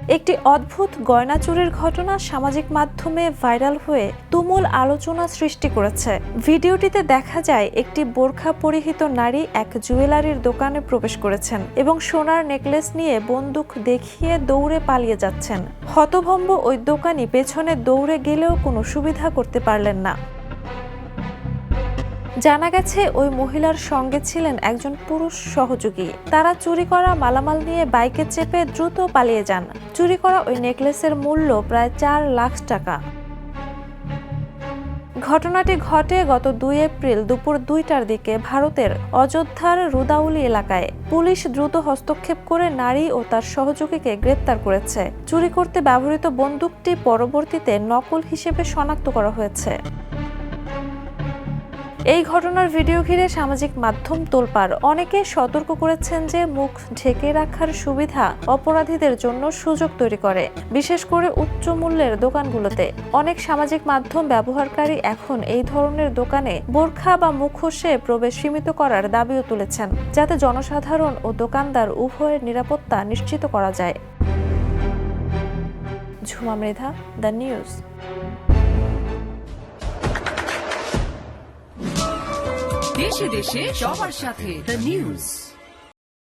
একটি অদ্ভুত গয়না চুরির ঘটনা সামাজিক মাধ্যমে ভাইরাল হয়ে তুমুল আলোচনা সৃষ্টি করেছে। ভিডিওটিতে দেখা যায় একটি বোরখা পরিহিত নারী এক জুয়েলারির দোকানে প্রবেশ করেছেন এবং সোনার নেকলেস নিয়ে বন্দুক দেখিয়ে দৌড়ে পালিয়ে যাচ্ছেন। হতভম্ব ওই দোকানি পেছনে দৌড়ে গেলেও কোনো সুবিধা করতে পারলেন না। জানা গেছে ওই মহিলার সঙ্গে ছিলেন একজন পুরুষ সহযোগী। তারা চুরি করা মালামাল নিয়ে বাইকে চেপে দ্রুত পালিয়ে যান। চুরি করা ওই নেকলেসের মূল্য প্রায় 4 লাখ টাকা। ঘটনাটি ঘটে গত 2 এপ্রিল দুপুর 2টার দিকে ভারতের অযোধ্যার রুদাউলি এলাকায়। পুলিশ দ্রুত হস্তক্ষেপ করে নারী ও তার সহযোগীকে গ্রেপ্তার করেছে। চুরি করতে ব্যবহৃত বন্দুকটি পরবর্তীতে নকল হিসেবে শনাক্ত করা হয়েছে। এই ঘটনার ভিডিও ঘিরে সামাজিক মাধ্যম তোলপাড়। অনেকে সতর্ক করেছেন যে মুখ ঢেকে রাখার সুবিধা অপরাধীদের জন্য সুযোগ তৈরি করে, বিশেষ করে উচ্চ মূল্যের দোকানগুলোতে। অনেক সামাজিক মাধ্যম ব্যবহারকারী এখন এই ধরনের দোকানে বোরখা বা মুখোশে প্রবেশ সীমিত করার দাবিও তুলেছেন, যাতে জনসাধারণ ও দোকানদার উভয়ের নিরাপত্তা নিশ্চিত করা যায়। Jhuma Mridha, the news. দেশে দেশে সবার সাথে দ্য নিউজ।